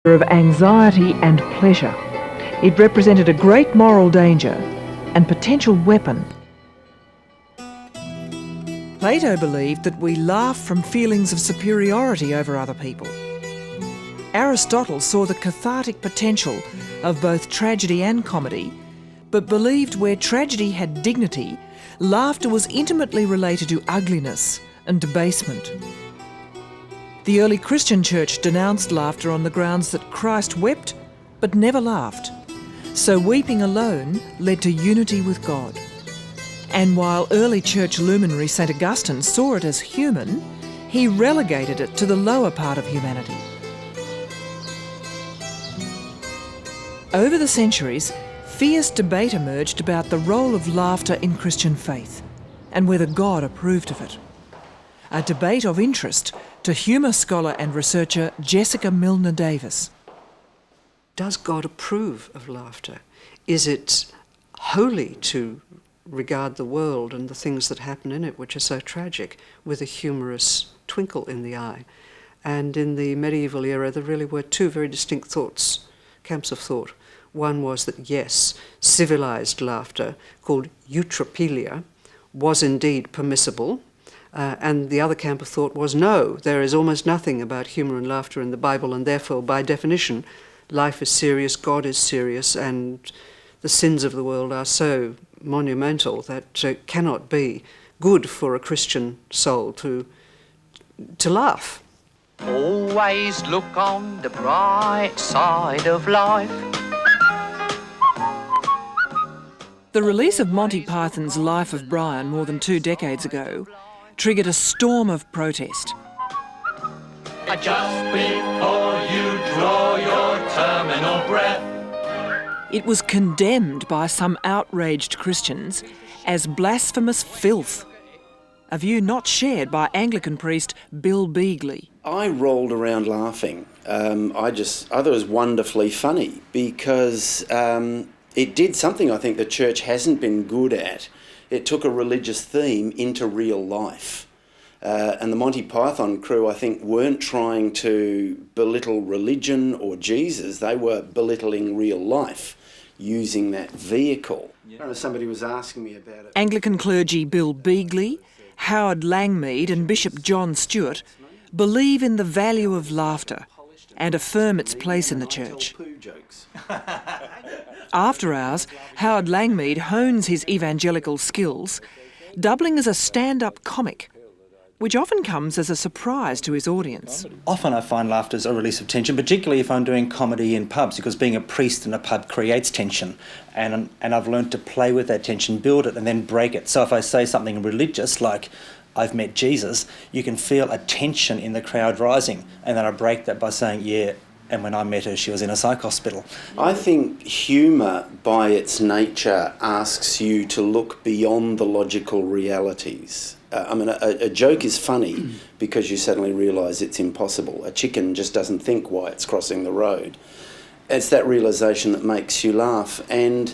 of anxiety and pleasure. It represented a great moral danger and potential weapon. Plato believed that we laugh from feelings of superiority over other people. Aristotle saw the cathartic potential of both tragedy and comedy, but believed where tragedy had dignity, laughter was intimately related to ugliness and debasement. The early Christian church denounced laughter on the grounds that Christ wept but never laughed. So weeping alone led to unity with God. And while early church luminary St. Augustine saw it as human, he relegated it to the lower part of humanity. Over the centuries, fierce debate emerged about the role of laughter in Christian faith and whether God approved of it. A debate of interest to humour scholar and researcher Jessica Milner Davis. Does God approve of laughter? Is it holy to regard the world and the things that happen in it, which are so tragic, with a humorous twinkle in the eye? And in the medieval era, there really were two very distinct camps of thought. One was that, yes, civilised laughter, called eutropelia, was indeed permissible. And the other camp of thought was, no, there is almost nothing about humour and laughter in the Bible, and therefore, by definition, life is serious, God is serious, and the sins of the world are so monumental that it cannot be good for a Christian soul to laugh. Always look on the bright side of life. The release of Monty Python's Life of Brian more than 2 decades ago triggered a storm of protest. Just before you draw your terminal breath. It was condemned by some outraged Christians as blasphemous filth, a view not shared by Anglican priest Bill Beagley. I rolled around laughing. I thought it was wonderfully funny because it did something I think the church hasn't been good at. It took a religious theme into real life. And the Monty Python crew, I think, weren't trying to belittle religion or Jesus. They were belittling real life, using that vehicle. I don't know, somebody was asking me about it. Anglican clergy Bill Beagley, Howard Langmead and Bishop John Stewart believe in the value of laughter and affirm its place in the church. After hours, Howard Langmead hones his evangelical skills, doubling as a stand-up comic, which often comes as a surprise to his audience. Often I find laughter is a release of tension, particularly if I'm doing comedy in pubs, because being a priest in a pub creates tension. And I've learned to play with that tension, build it, and then break it. So if I say something religious, like, I've met Jesus, you can feel a tension in the crowd rising. And then I break that by saying, yeah, and when I met her, she was in a psych hospital. I think humour, by its nature, asks you to look beyond the logical realities. A joke is funny because you suddenly realise it's impossible. A chicken just doesn't think why it's crossing the road. It's that realisation that makes you laugh. And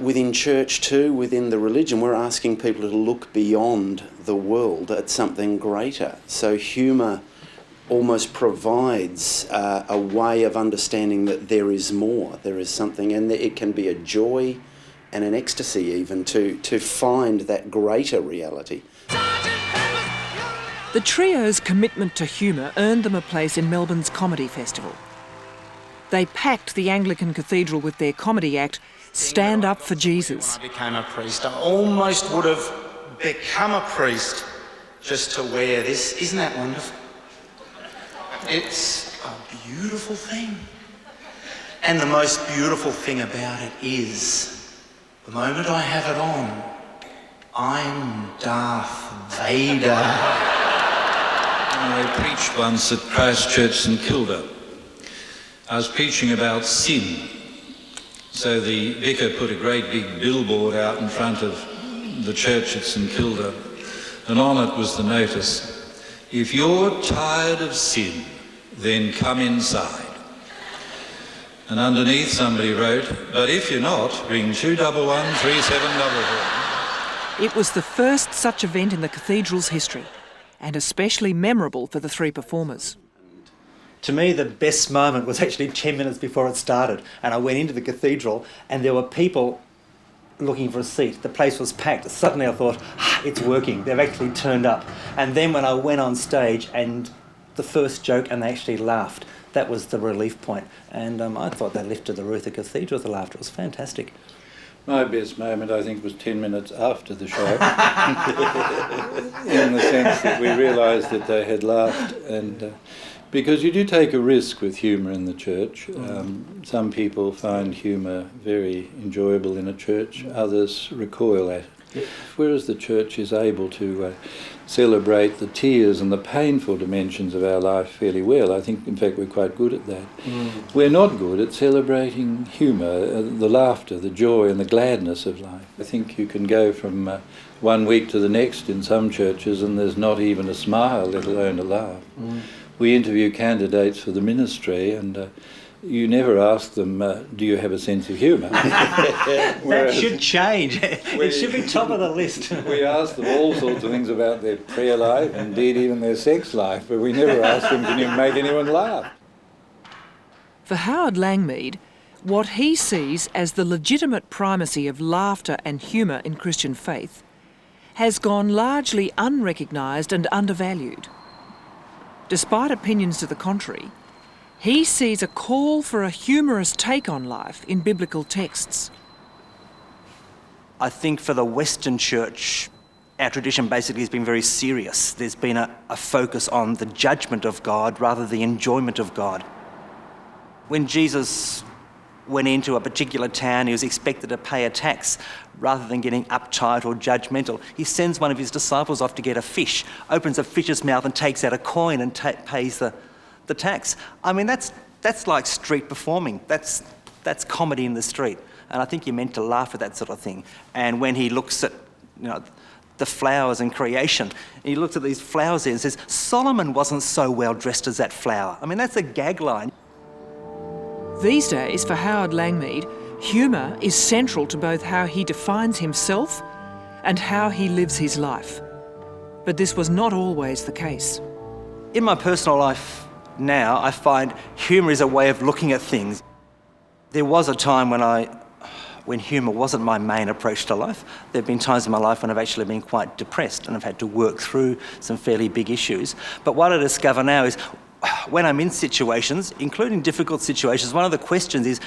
within church too, within the religion, we're asking people to look beyond the world at something greater. So humour almost provides a way of understanding that there is more, there is something, and it can be a joy and an ecstasy even to find that greater reality. The trio's commitment to humour earned them a place in Melbourne's Comedy Festival. They packed the Anglican Cathedral with their comedy act, Stand Up for Jesus. I became a priest. I almost would have become a priest just to wear this. Isn't that wonderful? It's a beautiful thing. And the most beautiful thing about it is, the moment I have it on, I'm Darth Vader. I preached once at Christ Church St Kilda. I was preaching about sin. So the vicar put a great big billboard out in front of the church at St Kilda, and on it was the notice, if you're tired of sin, then come inside. And underneath somebody wrote, but if you're not, ring 211 3744. It was the first such event in the cathedral's history, and especially memorable for the three performers. To me, the best moment was actually 10 minutes before it started, and I went into the cathedral and there were people looking for a seat. The place was packed. Suddenly I thought, it's working. They've actually turned up. And then when I went on stage and the first joke and they actually laughed, that was the relief point. And I thought they lifted the roof of the cathedral with the laughter. It was fantastic. My best moment, I think, was 10 minutes after the show, in the sense that we realised that they had laughed, and because you do take a risk with humour in the church. Some people find humour very enjoyable in a church, others recoil at it. Whereas the church is able to celebrate the tears and the painful dimensions of our life fairly well, I think, in fact, we're quite good at that. We're not good at celebrating humour, the laughter, the joy and the gladness of life. I think you can go from 1 week to the next in some churches and there's not even a smile, let alone a laugh. We interview candidates for the ministry and you never ask them, do you have a sense of humour? That should change. It should be top of the list. We ask them all sorts of things about their prayer life, indeed even their sex life, but we never ask them, can you make anyone laugh? For Howard Langmead, what he sees as the legitimate primacy of laughter and humour in Christian faith has gone largely unrecognised and undervalued. Despite opinions to the contrary, he sees a call for a humorous take on life in biblical texts. I think for the Western church, our tradition basically has been very serious. There's been a focus on the judgment of God rather than the enjoyment of God. When Jesus went into a particular town, he was expected to pay a tax rather than getting uptight or judgmental. He sends one of his disciples off to get a fish, opens a fish's mouth and takes out a coin and pays the tax. I mean, that's like street performing. That's comedy in the street. And I think you're meant to laugh at that sort of thing. And when he looks at, the flowers in creation, and he looks at these flowers there and says, Solomon wasn't so well dressed as that flower. I mean, that's a gag line. These days, for Howard Langmead, humour is central to both how he defines himself and how he lives his life. But this was not always the case. In my personal life now, I find humour is a way of looking at things. There was a time when humour wasn't my main approach to life. There have been times in my life when I've actually been quite depressed and I've had to work through some fairly big issues. But what I discover now is when I'm in situations, including difficult situations, one of the questions is,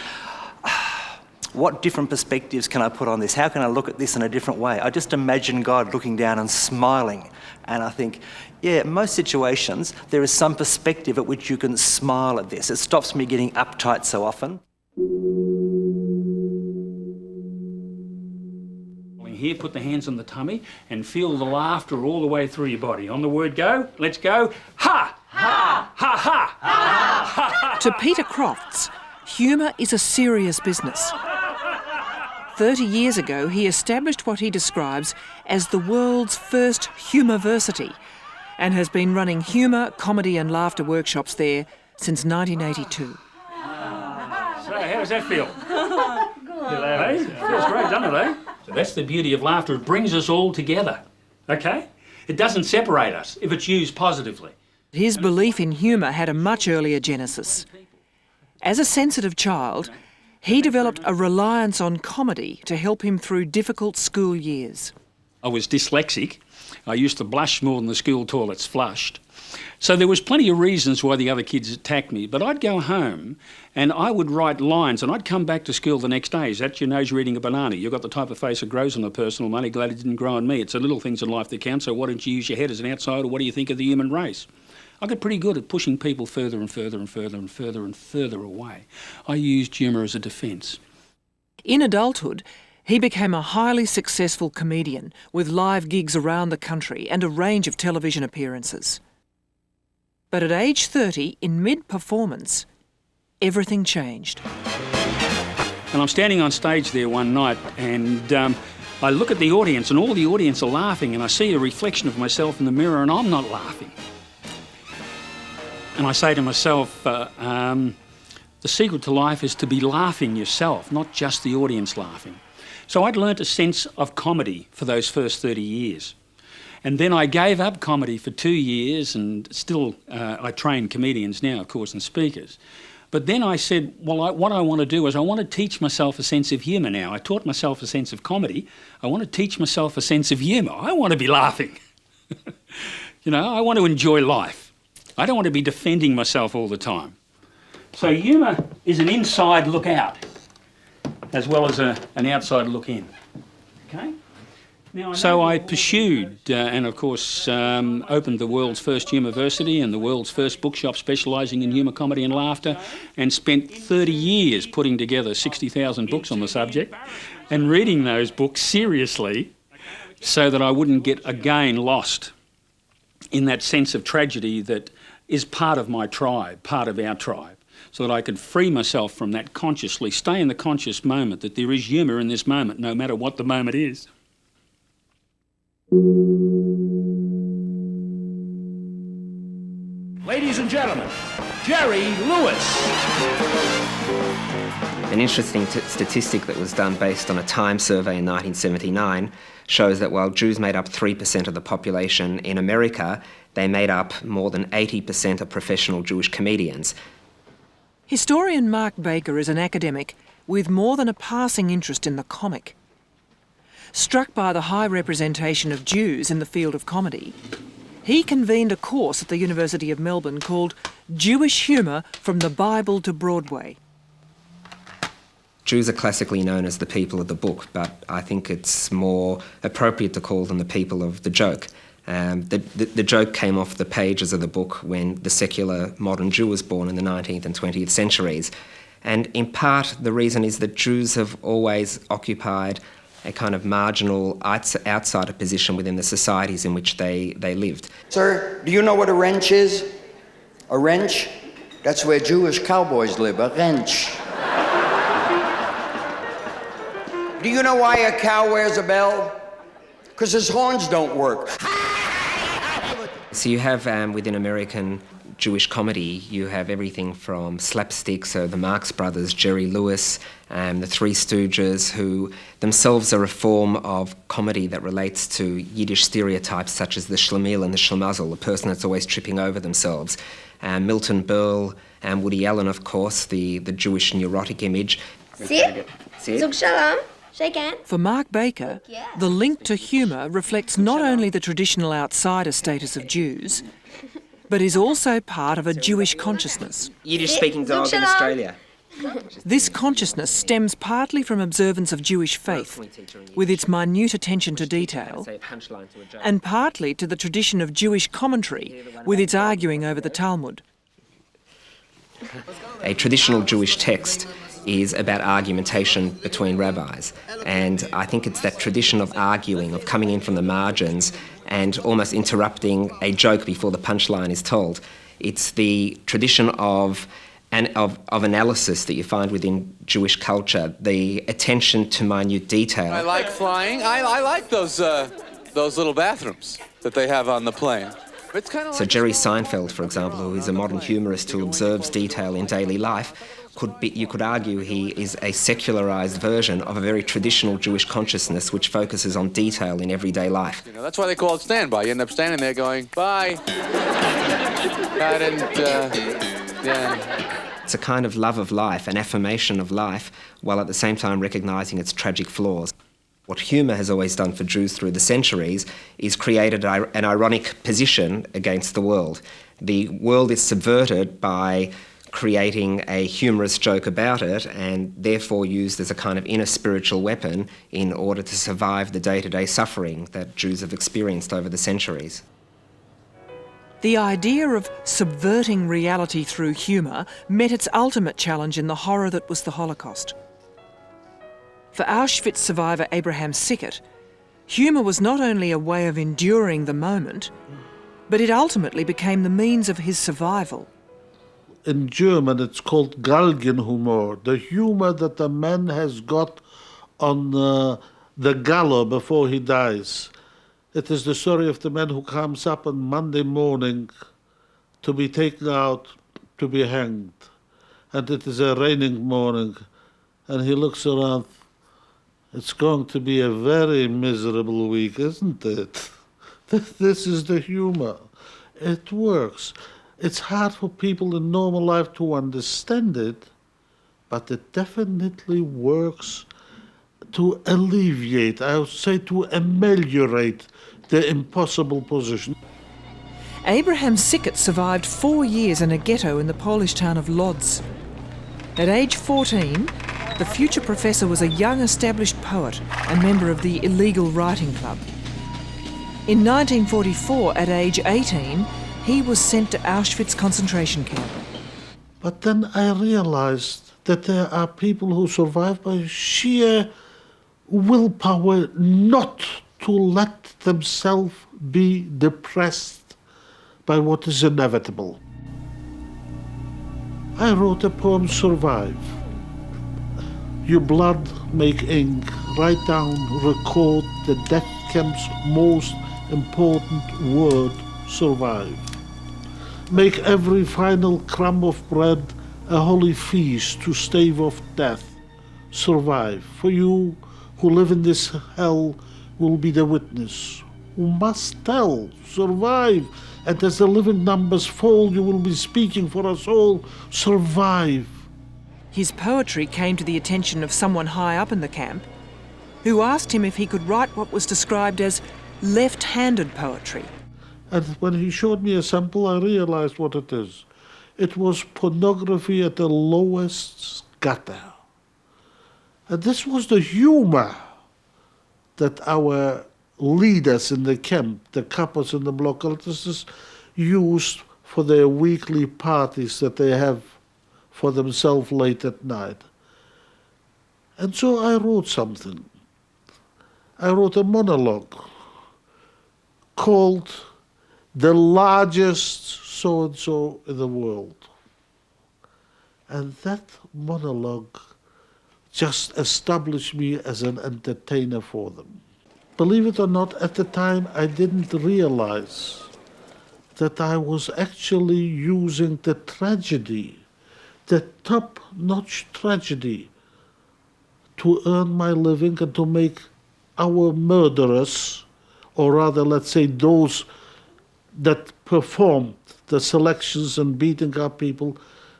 what different perspectives can I put on this? How can I look at this in a different way? I just imagine God looking down and smiling. And I think, yeah, in most situations, there is some perspective at which you can smile at this. It stops me getting uptight so often. Here, put the hands on the tummy and feel the laughter all the way through your body. On the word go, let's go. Ha! Ha! Ha! Ha! Ha! To Peter Crofts, humour is a serious business. 30 years ago, he established what he describes as the world's first humourversity and has been running humour, comedy and laughter workshops there since 1982. So, how does that feel? Good. Hey? Feels great, doesn't it, eh? So that's the beauty of laughter. It brings us all together, okay? It doesn't separate us if it's used positively. His belief in humour had a much earlier genesis. As a sensitive child, he developed a reliance on comedy to help him through difficult school years. I was dyslexic. I used to blush more than the school toilets flushed. So there was plenty of reasons why the other kids attacked me, but I'd go home and I would write lines and I'd come back to school the next day. Is that your nose you're eating a banana? You've got the type of face that grows on a person. I'm only glad it didn't grow on me. It's the little things in life that count, so why don't you use your head as an outsider? What do you think of the human race? I got pretty good at pushing people further and further and further and further and further away. I used humour as a defence. In adulthood, he became a highly successful comedian with live gigs around the country and a range of television appearances. But at age 30, in mid-performance, everything changed. And I'm standing on stage there one night and I look at the audience and all the audience are laughing and I see a reflection of myself in the mirror and I'm not laughing. And I say to myself, the secret to life is to be laughing yourself, not just the audience laughing. So I'd learnt a sense of comedy for those first 30 years. And then I gave up comedy for 2 years, and still I train comedians now, of course, and speakers. But then I said, well, what I want to do is I want to teach myself a sense of humour now. I taught myself a sense of comedy. I want to teach myself a sense of humour. I want to be laughing. You know, I want to enjoy life. I don't want to be defending myself all the time. So humour is an inside look out as well as an outside look in. Okay? So I pursued and of course opened the world's first humourversity and the world's first bookshop specialising in humour, comedy and laughter, and spent 30 years putting together 60,000 books on the subject and reading those books seriously so that I wouldn't get again lost in that sense of tragedy that is part of my tribe, part of our tribe, so that I could free myself from that consciously, stay in the conscious moment, that there is humour in this moment no matter what the moment is. Ladies and gentlemen, Jerry Lewis. An interesting statistic that was done based on a Time survey in 1979 shows that while Jews made up 3% of the population in America, they made up more than 80% of professional Jewish comedians. Historian Mark Baker is an academic with more than a passing interest in the comic. Struck by the high representation of Jews in the field of comedy, he convened a course at the University of Melbourne called Jewish Humour from the Bible to Broadway. Jews are classically known as the people of the book, but I think it's more appropriate to call them the people of the joke. The joke came off the pages of the book when the secular modern Jew was born in the 19th and 20th centuries. And in part, the reason is that Jews have always occupied a kind of marginal outsider position within the societies in which they lived. Sir, do you know what a wrench is? A wrench? That's where Jewish cowboys live, a wrench. Do you know why a cow wears a bell? Because his horns don't work. So you have, within American Jewish comedy, you have everything from slapstick, so the Marx Brothers, Jerry Lewis, the Three Stooges, who themselves are a form of comedy that relates to Yiddish stereotypes such as the schlemiel and the schlemazel, the person that's always tripping over themselves. Milton Berle and Woody Allen, of course, the Jewish neurotic image. Sit. Zug shalom. Shake hands. For Mark Baker, the link to humour reflects not only the traditional outsider status of Jews, but is also part of a Jewish consciousness. Yiddish-speaking dog in Australia. This consciousness stems partly from observance of Jewish faith, with its minute attention to detail, and partly to the tradition of Jewish commentary, with its arguing over the Talmud. A traditional Jewish text is about argumentation between rabbis, and I think it's that tradition of arguing, of coming in from the margins and almost interrupting a joke before the punchline is told. It's the tradition of analysis that you find within Jewish culture, the attention to minute detail. I like flying. I like those little bathrooms that they have on the plane. It's kind of so Jerry Seinfeld, for example, who is a modern humorist who observes detail in daily life, you could argue he is a secularized version of a very traditional Jewish consciousness which focuses on detail in everyday life. You know, that's why they call it standby. You end up standing there going, bye. I didn't, yeah. It's a kind of love of life, an affirmation of life, while at the same time recognising its tragic flaws. What humour has always done for Jews through the centuries is created an ironic position against the world. The world is subverted by creating a humorous joke about it and therefore used as a kind of inner spiritual weapon in order to survive the day-to-day suffering that Jews have experienced over the centuries. The idea of subverting reality through humour met its ultimate challenge in the horror that was the Holocaust. For Auschwitz survivor Abraham Sickert, humour was not only a way of enduring the moment, but it ultimately became the means of his survival. In German, it's called Galgenhumor, the humour that a man has got on the gallows before he dies. It is the story of the man who comes up on Monday morning to be taken out to be hanged. And it is a raining morning, and he looks around. It's going to be a very miserable week, isn't it? This is the humor. It works. It's hard for people in normal life to understand it, but it definitely works to alleviate, I would say to ameliorate the impossible position. Abraham Sickert survived 4 years in a ghetto in the Polish town of Lodz. At age 14, the future professor was a young established poet and member of the Illegal Writing Club. In 1944, at age 18, he was sent to Auschwitz concentration camp. But then I realized that there are people who survive by sheer willpower not to let themselves be depressed by what is inevitable. I wrote a poem, Survive. Your blood make ink, write down, record the death camp's most important word, survive. Make every final crumb of bread a holy feast to stave off death. Survive. For you who live in this hell will be the witness, who must tell, survive. And as the living numbers fall, you will be speaking for us all, survive. His poetry came to the attention of someone high up in the camp, who asked him if he could write what was described as left-handed poetry. And when he showed me a sample, I realized what it is. It was pornography at the lowest gutter. And this was the humor that our leaders in the camp, the couples and the block cultists, used for their weekly parties that they have for themselves late at night. And so I wrote something. I wrote a monologue called The Largest So-and-so in the World. And that monologue just established me as an entertainer for them. Believe it or not, at the time I didn't realize that I was actually using the tragedy, the top-notch tragedy, to earn my living and to make our murderers, or rather, let's say, those that performed the selections and beating up people,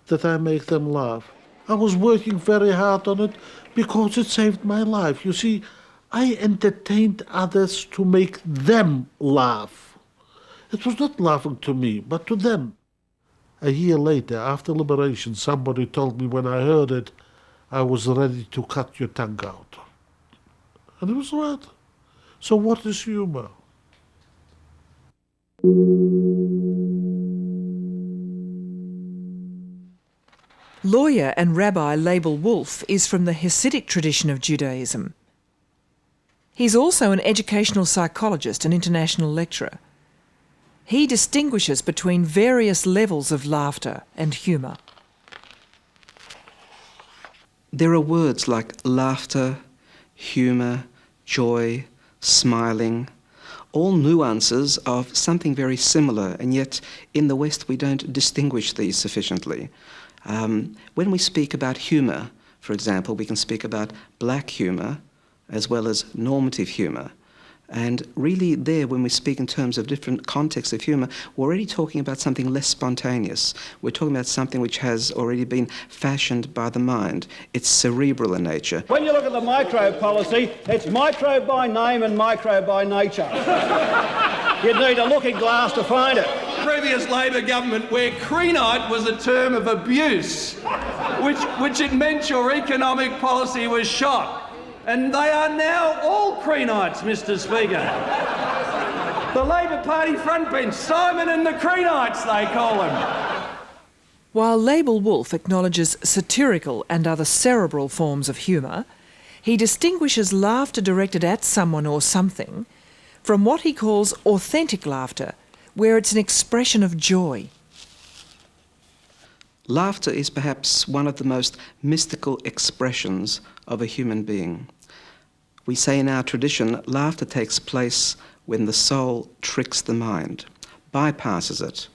that I make them laugh. I was working very hard on it because it saved my life. You see, I entertained others to make them laugh. It was not laughing to me, but to them. A year later, after liberation, somebody told me when I heard it, I was ready to cut your tongue out. And it was right. So what is humor? Lawyer and Rabbi Label Wolf is from the Hasidic tradition of Judaism. He's also an educational psychologist and international lecturer. He distinguishes between various levels of laughter and humour. There are words like laughter, humour, joy, smiling, all nuances of something very similar, and yet in the West we don't distinguish these sufficiently. When we speak about humour, for example, we can speak about black humour as well as normative humour. And really there, when we speak in terms of different contexts of humour, we're already talking about something less spontaneous. We're talking about something which has already been fashioned by the mind. It's cerebral in nature. When you look at the micro policy, it's micro by name and micro by nature. You'd need a looking glass to find it. Previous Labor government, where Creenite was a term of abuse, which it meant your economic policy was shot. And they are now all Creenites, Mr. Speaker. The Labor Party frontbench, Simon and the Creenites, they call them. While Label Wolf acknowledges satirical and other cerebral forms of humour, he distinguishes laughter directed at someone or something from what he calls authentic laughter, where it's an expression of joy. Laughter is perhaps one of the most mystical expressions of a human being. We say in our tradition, laughter takes place when the soul tricks the mind, bypasses it,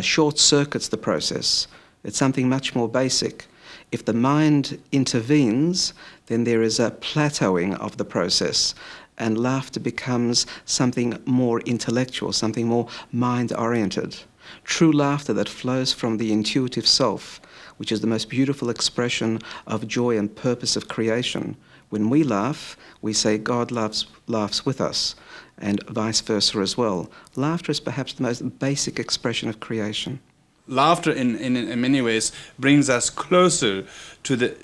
short-circuits the process. It's something much more basic. If the mind intervenes, then there is a plateauing of the process. and laughter becomes something more intellectual, something more mind-oriented. True laughter that flows from the intuitive self, which is the most beautiful expression of joy and purpose of creation. When we laugh, we say God laughs with us, and vice versa as well. Laughter is perhaps the most basic expression of creation. Laughter in many ways brings us closer to the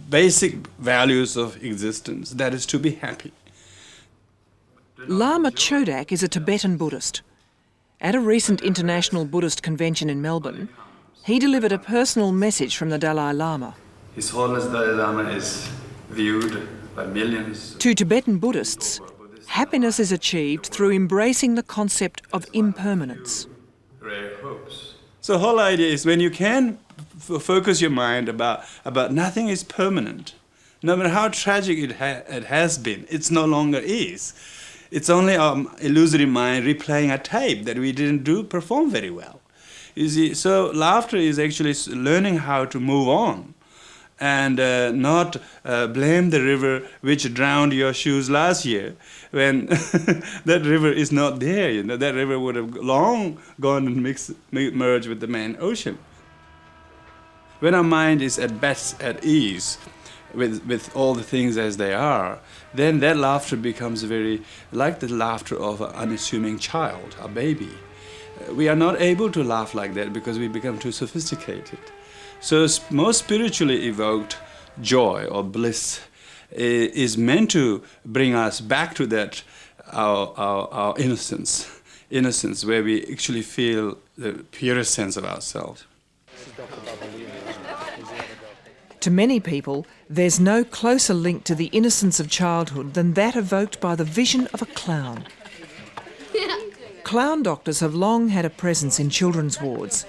basic values of existence, that is to be happy. Lama Chodak is a Tibetan Buddhist. At a recent International Buddhist Convention in Melbourne, he delivered a personal message from the Dalai Lama. His Holiness Dalai Lama is viewed by millions. To Tibetan Buddhists, happiness is achieved through embracing the concept of impermanence. Rare hopes. So the whole idea is when you can focus your mind about nothing is permanent. No matter how tragic it has been, it's no longer is. It's only our illusory mind replaying a tape that we didn't perform very well. You see, so laughter is actually learning how to move on and not blame the river which drowned your shoes last year when that river is not there. You know, that river would have long gone and merged with the main ocean. When our mind is at best at ease with all the things as they are, then that laughter becomes very like the laughter of an unassuming child, a baby. We are not able to laugh like that because we become too sophisticated. So most spiritually evoked joy or bliss is meant to bring us back to that our innocence where we actually feel the purest sense of ourselves. To many people, there's no closer link to the innocence of childhood than that evoked by the vision of a clown. Clown doctors have long had a presence in children's wards.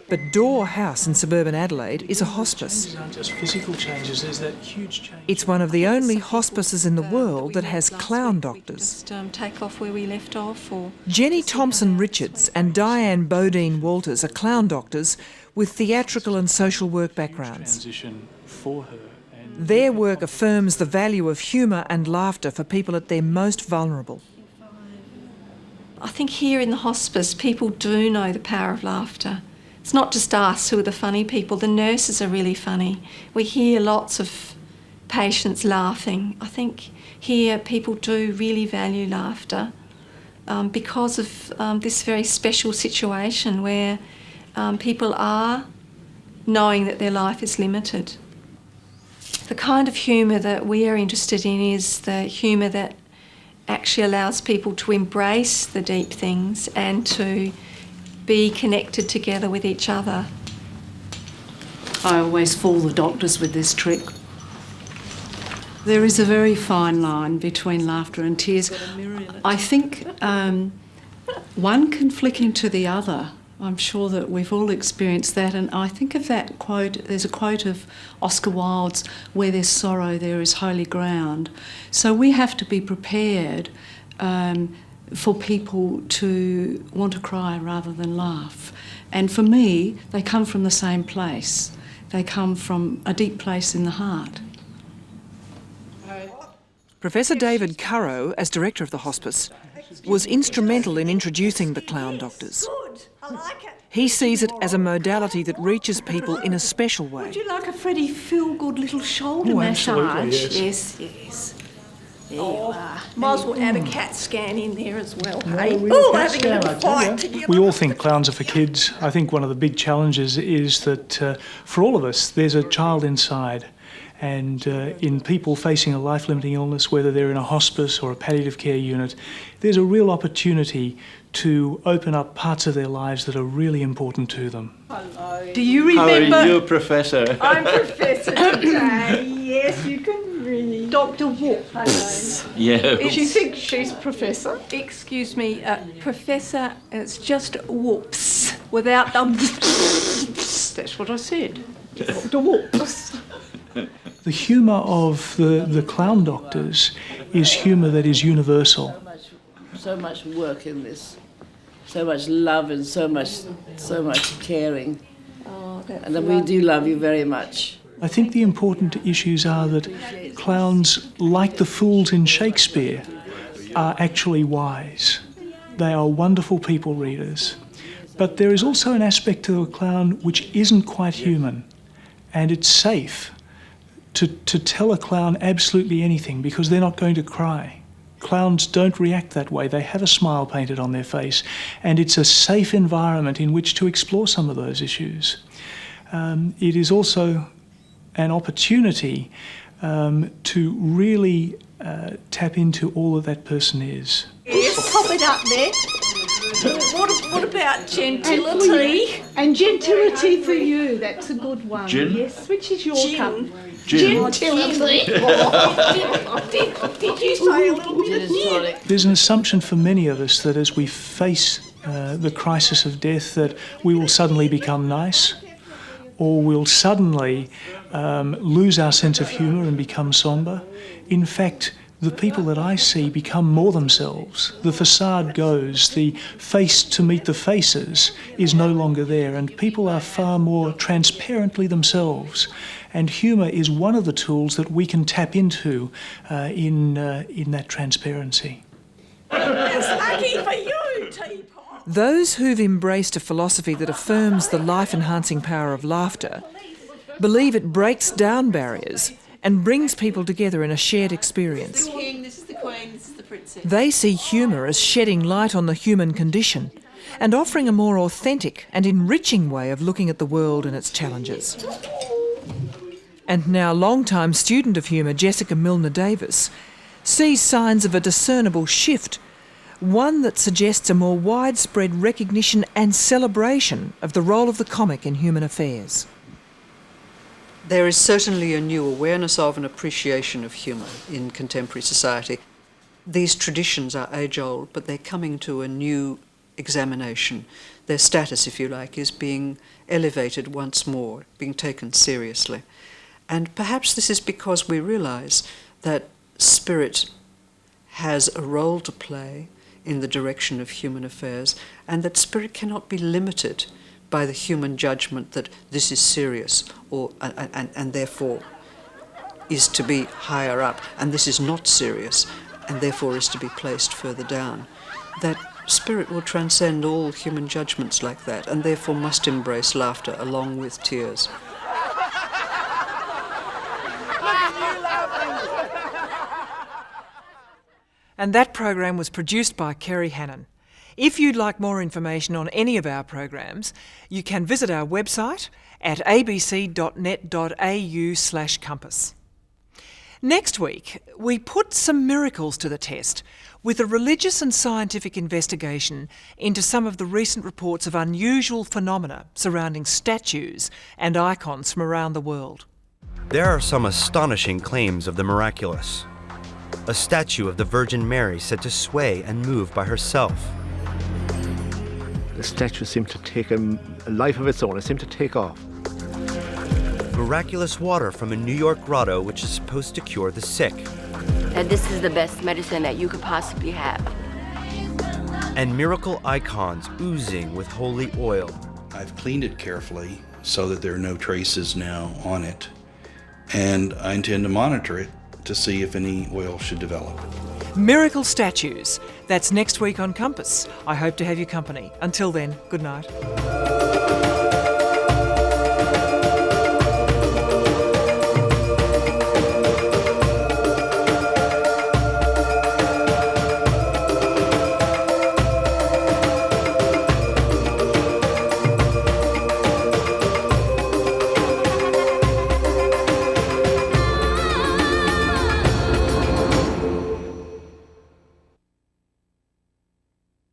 But Dore House in suburban Adelaide is a hospice. These aren't just physical changes, there's that huge change. It's one of the only hospices in the world that has clown doctors. Just take off where we left off. Or Jenny Thompson-Richards and Diane Bodine Walters are clown doctors with theatrical and social work backgrounds. Transition for her. Their work affirms the value of humour and laughter for people at their most vulnerable. I think here in the hospice, people do know the power of laughter. It's not just us who are the funny people. The nurses are really funny. We hear lots of patients laughing. I think here people do really value laughter because of this very special situation where people are knowing that their life is limited. The kind of humour that we are interested in is the humour that actually allows people to embrace the deep things and to be connected together with each other. I always fool the doctors with this trick. There is a very fine line between laughter and tears. I think one can flick into the other. I'm sure that we've all experienced that, and I think of that quote, there's a quote of Oscar Wilde's, "Where there's sorrow, there is holy ground." So we have to be prepared for people to want to cry rather than laugh. And for me, they come from the same place. They come from a deep place in the heart. Professor David Currow, as director of the hospice, was instrumental in introducing the clown doctors. He sees it as a modality that reaches people in a special way. Would you like a Freddie feel-good little shoulder massage? Yes. There you are. Might as well add a CAT scan in there as well. Hey? Oh, having a little fight together. We all think clowns are for kids. I think one of the big challenges is that for all of us, there's a child inside. And in people facing a life-limiting illness, whether they're in a hospice or a palliative care unit, there's a real opportunity to open up parts of their lives that are really important to them. Hello. Do you remember? How are you, Professor? I'm Professor today. Yes, you can read. Dr. Whoop. Hello. Yeah. She thinks she's Professor. Excuse me, Professor, it's just whoops. Without the That's what I said. Dr. Whoops. The humour of the clown doctors is humour that is universal. So much work in this, so much love and so much caring. Oh, and we do love you very much. I think the important issues are that clowns, like the fools in Shakespeare, are actually wise. They are wonderful people readers. But there is also an aspect to a clown which isn't quite human, and it's safe to tell a clown absolutely anything because they're not going to cry. Clowns don't react that way. They have a smile painted on their face, and it's a safe environment in which to explore some of those issues. It is also an opportunity to really tap into all that person is. Yes, pop it up there. What about gentility? And gentility for you, that's a good one. Gin? Yes, which is your cup? Gin. Gentility. Did you say a little bit of gin? There's an assumption for many of us that as we face the crisis of death that we will suddenly become nice, or we'll suddenly lose our sense of humour and become sombre. In fact, the people that I see become more themselves. The facade goes, the face to meet the faces is no longer there, and people are far more transparently themselves. And humour is one of the tools that we can tap into in that transparency. It's lucky for you, Teapot. Those who've embraced a philosophy that affirms the life-enhancing power of laughter believe it breaks down barriers and brings people together in a shared experience. This is the king, this is the queen, this is the princess. They see humour as shedding light on the human condition and offering a more authentic and enriching way of looking at the world and its challenges. And now long-time student of humour Jessica Milner-Davis sees signs of a discernible shift, one that suggests a more widespread recognition and celebration of the role of the comic in human affairs. There is certainly a new awareness of and appreciation of humour in contemporary society. These traditions are age-old, but they're coming to a new examination. Their status, if you like, is being elevated once more, being taken seriously. And perhaps this is because we realise that spirit has a role to play in the direction of human affairs, and that spirit cannot be limited by the human judgment that this is serious and therefore is to be higher up, and this is not serious and therefore is to be placed further down. That spirit will transcend all human judgments like that, and therefore must embrace laughter along with tears. And that program was produced by Kerry Hannon. If you'd like more information on any of our programs, you can visit our website at abc.net.au/compass. Next week, we put some miracles to the test with a religious and scientific investigation into some of the recent reports of unusual phenomena surrounding statues and icons from around the world. There are some astonishing claims of the miraculous. A statue of the Virgin Mary said to sway and move by herself. The statue seemed to take a life of its own. It seemed to take off. Miraculous water from a New York grotto which is supposed to cure the sick. That this is the best medicine that you could possibly have. And miracle icons oozing with holy oil. I've cleaned it carefully so that there are no traces now on it. And I intend to monitor it to see if any oil should develop. Miracle statues. That's next week on Compass. I hope to have your company. Until then, good night.